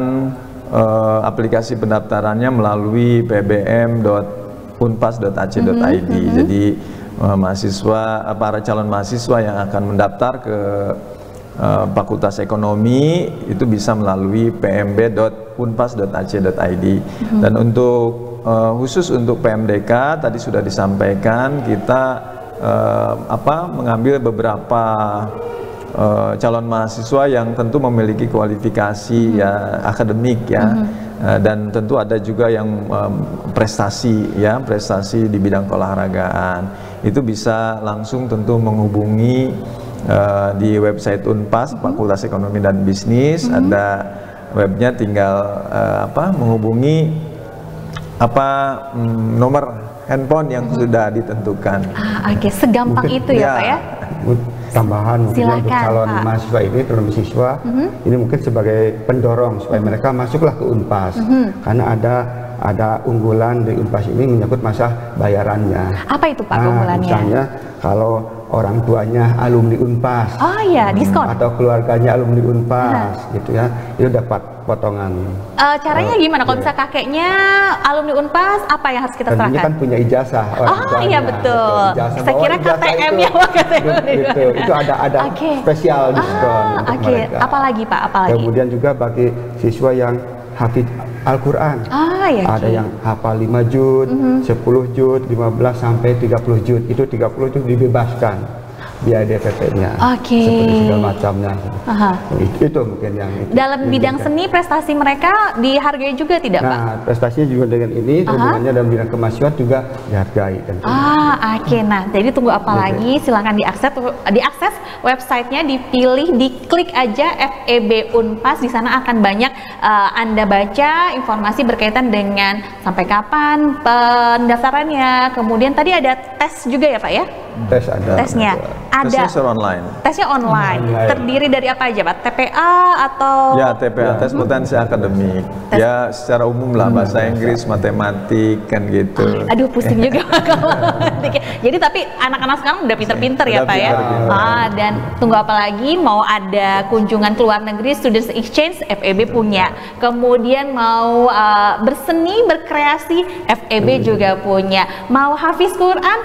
aplikasi pendaftarannya melalui pbm.unpas.ac.id. Jadi mahasiswa, para calon mahasiswa yang akan mendaftar ke Fakultas Ekonomi itu bisa melalui pmb.unpas.ac.id. Dan untuk khusus untuk PMDK tadi sudah disampaikan kita mengambil beberapa calon mahasiswa yang tentu memiliki kualifikasi ya akademik ya. Dan tentu ada juga yang prestasi di bidang keolahragaan. Itu bisa langsung tentu menghubungi di website Unpas Fakultas Ekonomi dan Bisnis. Ada webnya, tinggal menghubungi nomor handphone yang sudah ditentukan. Segampang mungkin, itu ya Pak ya. Tambahan mungkin untuk calon mahasiswa ini, calon mahasiswa ini mungkin sebagai pendorong supaya mereka masuklah ke Unpas, karena ada unggulan di Unpas ini menyangkut masalah bayarannya. Apa itu Pak keunggulannya? Misalnya kalau orang tuanya alumni Unpas. Oh iya, diskon. Atau keluarganya alumni Unpas, gitu ya. Itu dapat potongan. Caranya gimana? Kalau bisa kakeknya alumni Unpas, apa yang harus kita Tentunya serahkan? kan punya ijazah orang tuanya. Iya betul. Ijazah, Saya kira KTM-nya itu ada spesial diskon untuk mereka. Apalagi Pak? Apalagi? Kemudian juga bagi siswa yang hafid Al-Quran, ada yang hafal 5 juz, 10 juz, 15 sampai 30 juz. Itu 30 juz dibebaskan biaya DPP-nya, seperti segala macamnya. Itu mungkin yang dalam bidang seni prestasi mereka dihargai juga tidak Pak? Nah, prestasinya juga dengan ini, hubungannya dalam bidang kemahasiswaan juga dihargai tentunya. Nah jadi tunggu apa lagi, silahkan diakses websitenya, dipilih, diklik aja FEB Unpas. Di sana akan banyak Anda baca informasi berkaitan dengan sampai kapan pendaftarannya, kemudian tadi ada tes juga ya Pak ya? Tes ada. Tesnya ada. Tesnya online. Tesnya online. Terdiri dari apa aja Pak? TPA atau? Ya, TPA, tes potensi akademik. Ya, secara umum lah, bahasa Inggris, matematik, kan gitu. Aduh, pusing juga kalau matematik. Jadi tapi anak-anak sekarang udah pinter-pinter ya Pak ya? Dan tunggu apa lagi, mau ada kunjungan ke luar negeri, students exchange, FEB punya. Kemudian mau berseni, berkreasi, FEB juga punya. Mau hafiz Quran,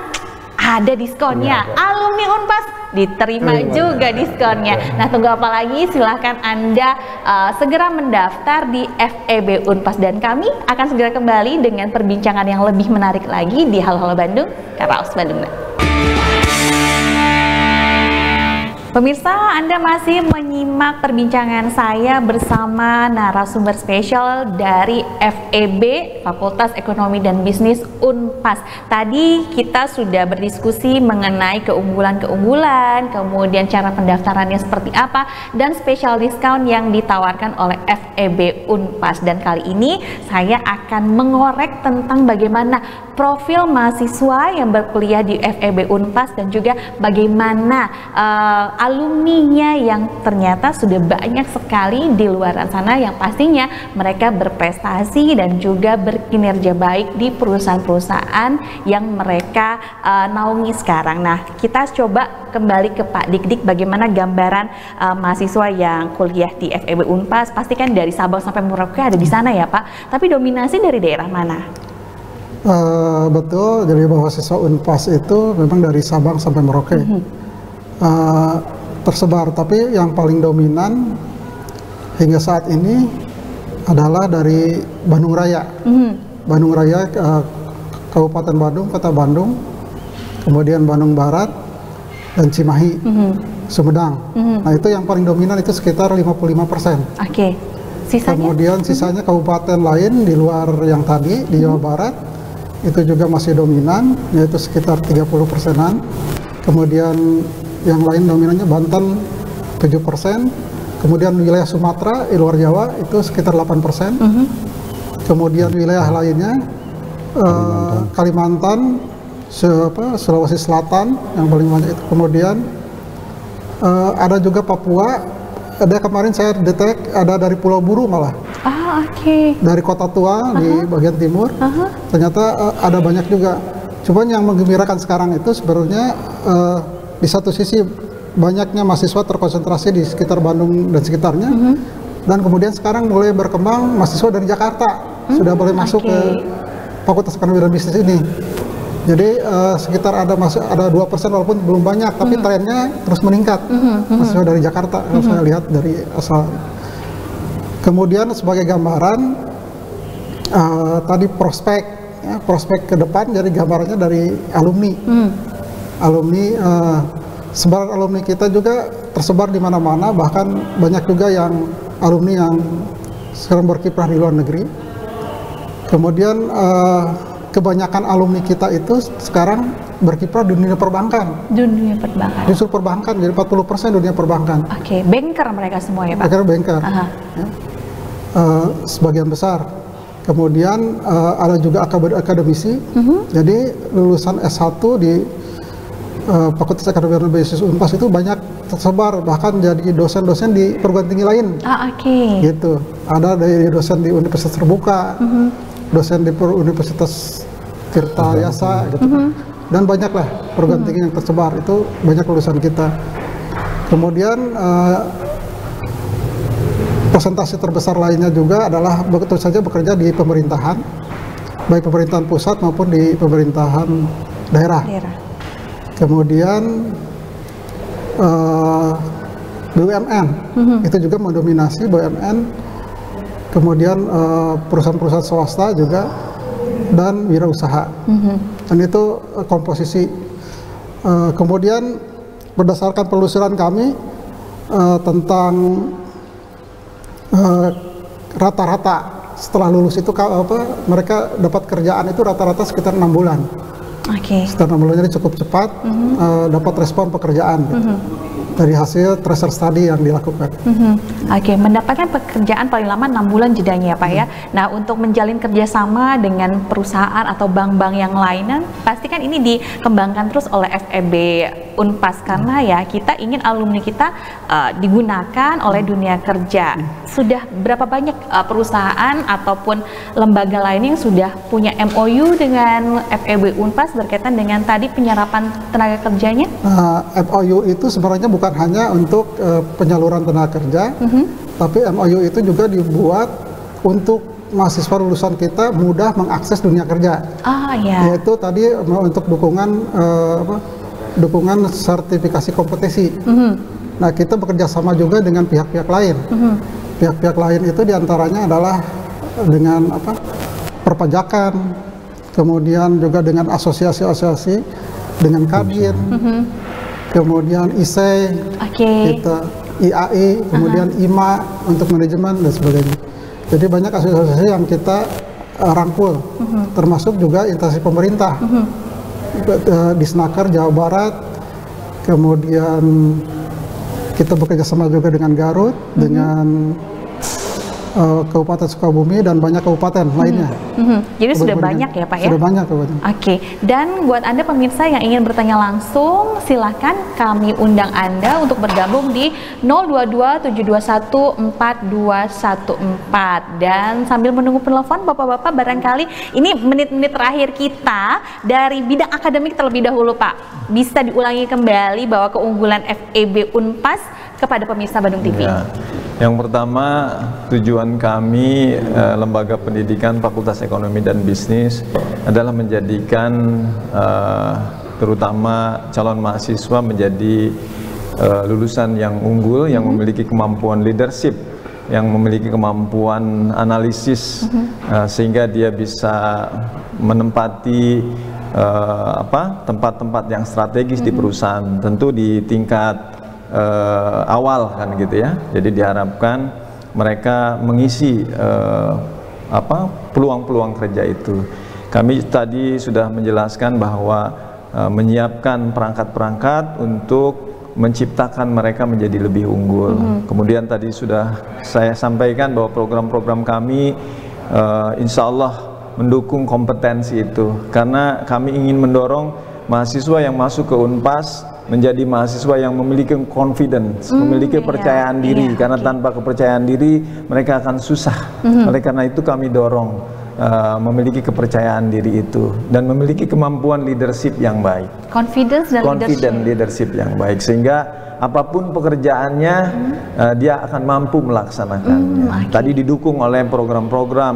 ada diskonnya. Alumni Unpas diterima juga diskonnya. Nah, tunggu apa lagi? Silahkan Anda segera mendaftar di FEB Unpas, dan kami akan segera kembali dengan perbincangan yang lebih menarik lagi di Halo Halo Bandung, Karaos Bandung. Pemirsa, Anda masih menyimak perbincangan saya bersama narasumber spesial dari FEB, Fakultas Ekonomi dan Bisnis Unpas. Tadi kita sudah berdiskusi mengenai keunggulan-keunggulan, kemudian cara pendaftarannya seperti apa, dan spesial diskon yang ditawarkan oleh FEB Unpas. Dan kali ini saya akan mengorek tentang bagaimana profil mahasiswa yang berkuliah di FEB Unpas, dan juga bagaimana alumninya yang ternyata sudah banyak sekali di luar sana, yang pastinya mereka berprestasi dan juga berkinerja baik di perusahaan-perusahaan yang mereka naungi sekarang. Nah, kita coba kembali ke Pak Dik-Dik, bagaimana gambaran mahasiswa yang kuliah di FEB Unpas. Pastikan dari Sabang sampai Merauke ada di sana ya Pak, tapi dominasi dari daerah mana? Betul, jadi mahasiswa Unpas itu memang dari Sabang sampai Merauke. Tersebar, tapi yang paling dominan hingga saat ini adalah dari Bandung Raya. Bandung Raya, Kabupaten Bandung, Kota Bandung, kemudian Bandung Barat, dan Cimahi, Sumedang. Nah, itu yang paling dominan, itu sekitar 55%. Sisanya? Kemudian sisanya kabupaten lain di luar yang tadi, di Jawa Barat, itu juga masih dominan, yaitu sekitar 30%-an. Kemudian yang lain dominannya Banten 7%, kemudian wilayah Sumatera di luar Jawa itu sekitar 8%, kemudian wilayah lainnya Kalimantan, Sulawesi Selatan yang paling banyak itu, kemudian ada juga Papua, ada kemarin saya detek ada dari Pulau Buru malah, dari Kota Tua di bagian timur, ternyata ada banyak juga. Cuman yang menggembirakan sekarang itu sebenarnya di satu sisi banyaknya mahasiswa terkonsentrasi di sekitar Bandung dan sekitarnya, dan kemudian sekarang mulai berkembang mahasiswa dari Jakarta sudah boleh masuk ke Fakultas Ekonomi dan Bisnis ini. Jadi sekitar ada 2% walaupun belum banyak, tapi trennya terus meningkat. Mahasiswa dari Jakarta kalau saya lihat dari asal. Kemudian sebagai gambaran tadi prospek ke depan, jadi gambarannya dari alumni. Sebaran alumni kita juga tersebar di mana-mana, bahkan banyak juga yang alumni yang sekarang berkiprah di luar negeri. Kemudian kebanyakan alumni kita itu sekarang berkiprah di dunia perbankan. Dunia perbankan. Justru perbankan, jadi 40% dunia perbankan. Banker mereka semua ya Pak? Banker. Ya. Sebagian besar. Kemudian ada juga akademisi. Jadi lulusan S1 di Fakultas Ekonomi dan Bisnis Unpas itu banyak tersebar, bahkan jadi dosen-dosen di perguruan tinggi lain. Gitu. Ada dari dosen di Universitas Terbuka, dosen di Universitas Tirta Yasa, gitu. dan banyaklah perguruan tinggi yang tersebar, itu banyak lulusan kita. Kemudian presentasi terbesar lainnya juga adalah betul saja bekerja di pemerintahan, baik pemerintahan pusat maupun di pemerintahan daerah. Kemudian BUMN, itu juga mendominasi BUMN, kemudian perusahaan-perusahaan swasta juga, dan wirausaha. Dan itu komposisi. Kemudian berdasarkan penelusuran kami tentang rata-rata setelah lulus itu mereka dapat kerjaan itu rata-rata sekitar 6 bulan. Sekitar 6 bulan, jadi cukup cepat dapat respon pekerjaan gitu. Dari hasil tracer study yang dilakukan. Mendapatkan pekerjaan paling lama 6 bulan jedanya ya Pak ya. Nah, untuk menjalin kerjasama dengan perusahaan atau bank-bank yang lainnya, pastikan ini dikembangkan terus oleh FEB Unpas, karena ya kita ingin alumni kita digunakan oleh dunia kerja. Sudah berapa banyak perusahaan ataupun lembaga lain yang sudah punya MOU dengan FEB Unpas berkaitan dengan tadi penyerapan tenaga kerjanya? MOU itu sebenarnya bukan hanya untuk penyaluran tenaga kerja, tapi MOU itu juga dibuat untuk mahasiswa lulusan kita mudah mengakses dunia kerja. Yaitu tadi untuk dukungan sertifikasi kompetensi. Nah, kita bekerja sama juga dengan pihak-pihak lain. Pihak-pihak lain itu diantaranya adalah dengan perpajakan, kemudian juga dengan asosiasi-asosiasi, dengan Kadin, kemudian ISE, kita IAE, kemudian IMA untuk manajemen dan sebagainya. Jadi banyak asosiasi yang kita rangkul, termasuk juga instansi pemerintah, Disnaker Jawa Barat, kemudian kita bekerja sama juga dengan Garut, dengan Kabupaten Sukabumi dan banyak kabupaten lainnya. Jadi sudah banyak ya Pak ya? Sudah banyak kabupaten. Dan buat Anda pemirsa yang ingin bertanya langsung, silahkan kami undang Anda untuk bergabung di 022-721-4214. Dan sambil menunggu penelpon, Bapak-Bapak, barangkali ini menit-menit terakhir kita dari bidang akademik terlebih dahulu Pak. Bisa diulangi kembali bahwa keunggulan FEB Unpas kepada pemirsa Bandung TV. Yang pertama, tujuan kami Lembaga Pendidikan Fakultas Ekonomi dan Bisnis adalah menjadikan terutama calon mahasiswa menjadi lulusan yang unggul, yang memiliki kemampuan leadership, yang memiliki kemampuan analisis, sehingga dia bisa menempati tempat-tempat yang strategis di perusahaan, tentu di tingkat awal kan gitu ya. Jadi diharapkan mereka mengisi peluang-peluang kerja itu. Kami tadi sudah menjelaskan bahwa menyiapkan perangkat-perangkat untuk menciptakan mereka menjadi lebih unggul. Kemudian tadi sudah saya sampaikan bahwa program-program kami insya Allah mendukung kompetensi itu, karena kami ingin mendorong mahasiswa yang masuk ke Unpas menjadi mahasiswa yang memiliki confidence, memiliki kepercayaan diri, karena tanpa kepercayaan diri mereka akan susah. Oleh karena itu kami dorong memiliki kepercayaan diri itu dan memiliki kemampuan leadership yang baik. Confidence dan leadership yang baik, sehingga apapun pekerjaannya dia akan mampu melaksanakannya. Tadi didukung oleh program-program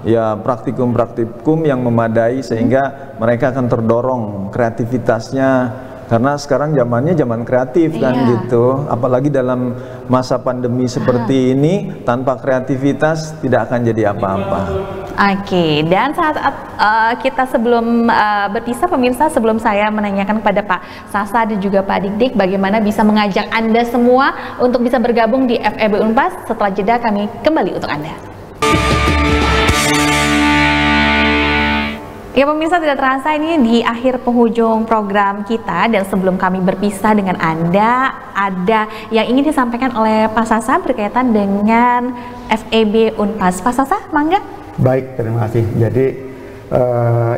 ya, praktikum-praktikum yang memadai sehingga mereka akan terdorong kreativitasnya. Karena sekarang zamannya zaman kreatif kan gitu, apalagi dalam masa pandemi seperti ini, tanpa kreativitas tidak akan jadi apa-apa. Dan saat kita sebelum berpisah pemirsa, sebelum saya menanyakan kepada Pak Sasa dan juga Pak Dik-Dik bagaimana bisa mengajak Anda semua untuk bisa bergabung di FEB Unpas, setelah jeda kami kembali untuk Anda. Ya pemirsa, tidak terasa ini di akhir penghujung program kita, dan sebelum kami berpisah dengan Anda, ada yang ingin disampaikan oleh Pak Sasa berkaitan dengan FEB Unpas. Pak Sasa, mangga. Baik, terima kasih. Jadi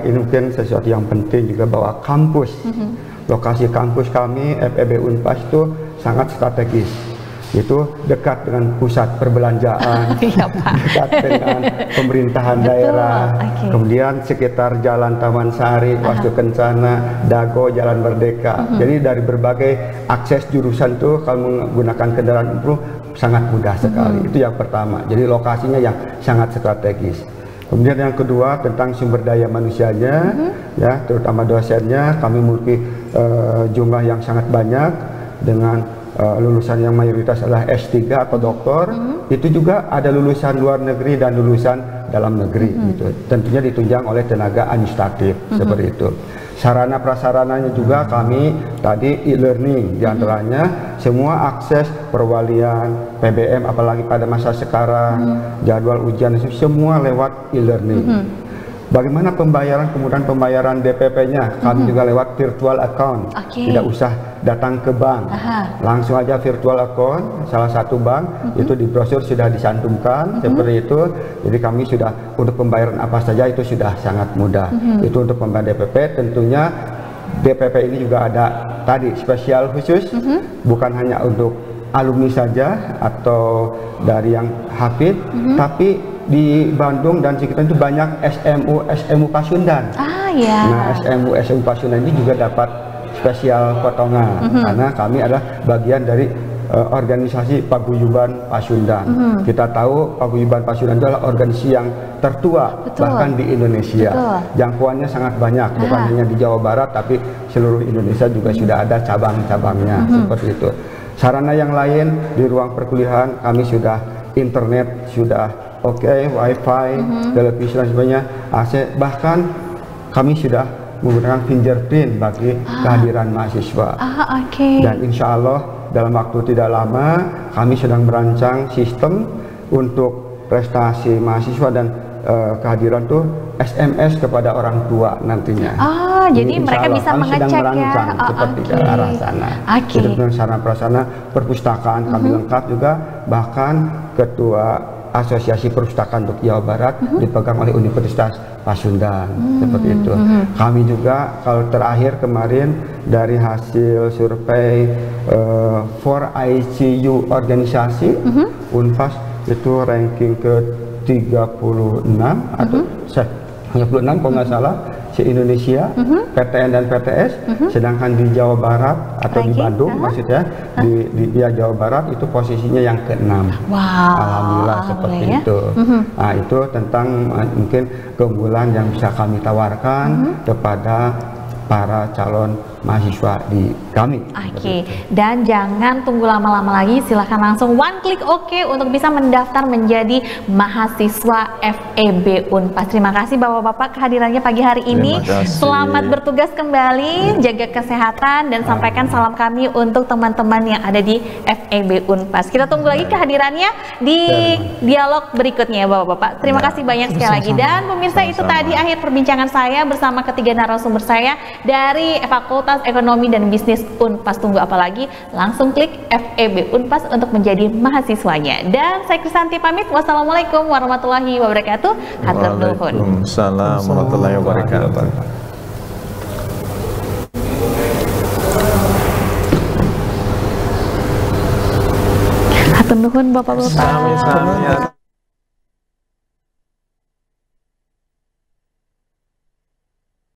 ini mungkin sesuatu yang penting juga bahwa kampus, lokasi kampus kami FEB Unpas itu sangat strategis. itu dekat dengan pusat perbelanjaan, Iya, Pak. dekat dengan pemerintahan Betul, daerah, oke. kemudian sekitar Jalan Taman Sari, Wastu Kencana, Dago, Jalan Merdeka. Jadi dari berbagai akses jurusan tuh kalau menggunakan kendaraan umum sangat mudah sekali. Itu yang pertama. Jadi lokasinya yang sangat strategis. Kemudian yang kedua tentang sumber daya manusianya, ya terutama dosennya, kami memiliki jumlah yang sangat banyak dengan lulusan yang mayoritas adalah S3 atau doktor. Itu juga ada lulusan luar negeri dan lulusan dalam negeri gitu. Tentunya ditunjang oleh tenaga administratif seperti itu. Sarana prasarananya juga kami tadi e-learning, diantaranya semua akses perwalian, PBM apalagi pada masa sekarang, jadwal ujian semua lewat e-learning. Bagaimana pembayaran, kemudian pembayaran DPP-nya kami juga lewat virtual account. Tidak usah datang ke bank, langsung aja virtual account salah satu bank itu di brosur sudah dicantumkan seperti itu. Jadi kami sudah untuk pembayaran apa saja itu sudah sangat mudah. Itu untuk pembayaran DPP. Tentunya DPP ini juga ada tadi spesial khusus, bukan hanya untuk alumni saja atau dari yang hafid, tapi di Bandung dan sekitar itu banyak SMU Pasundan. Nah, SMU Pasundan ini juga dapat spesial potongan karena kami adalah bagian dari organisasi Paguyuban Pasundan. Kita tahu Paguyuban Pasundan itu adalah organisasi yang tertua bahkan di Indonesia. Jangkauannya sangat banyak, bukan hanya di Jawa Barat tapi seluruh Indonesia juga sudah ada cabang-cabangnya seperti itu. Sarana yang lain di ruang perkuliahan kami sudah internet sudah wifi, televisi dan sebagainya, AC, bahkan kami sudah menggunakan fingerprint bagi kehadiran mahasiswa. Dan insya Allah dalam waktu tidak lama kami sedang merancang sistem untuk prestasi mahasiswa dan kehadiran tuh SMS kepada orang tua nantinya. Jadi mereka bisa mengecek sedang merancang seperti ke arah sana. Jadi sarana prasarana perpustakaan kami lengkap juga, bahkan ketua Asosiasi Perpustakaan untuk Jawa Barat dipegang oleh Universitas Pasundan seperti itu. Kami juga kalau terakhir kemarin dari hasil survei 4ICU organisasi Unpas itu ranking ke 36 atau 36 kalau nggak salah se-Indonesia, PTN dan PTS, sedangkan di Jawa Barat atau di Bandung maksudnya di Jawa Barat itu posisinya yang ke-6. Alhamdulillah seperti itu. Nah, itu tentang mungkin keunggulan yang bisa kami tawarkan kepada para calon mahasiswa di kami. Dan jangan tunggu lama-lama lagi, silahkan langsung one click untuk bisa mendaftar menjadi mahasiswa FEB Unpas. Terima kasih Bapak-Bapak kehadirannya pagi hari ini. Selamat bertugas kembali, jaga kesehatan dan sampaikan salam kami untuk teman-teman yang ada di FEB Unpas. Kita tunggu lagi kehadirannya di dialog berikutnya ya Bapak-Bapak. Terima kasih banyak sekali lagi. Dan pemirsa, itu tadi akhir perbincangan saya bersama ketiga narasumber saya dari Fakultas Ekonomi dan Bisnis Unpas. Tunggu apa lagi? Langsung klik FEB Unpas untuk menjadi mahasiswanya. Dan saya Krisanti pamit. Wassalamualaikum warahmatullahi wabarakatuh. Hatur nuhun. Waalaikumsalam warahmatullahi wabarakatuh. Hatur nuhun Bapak-bapak.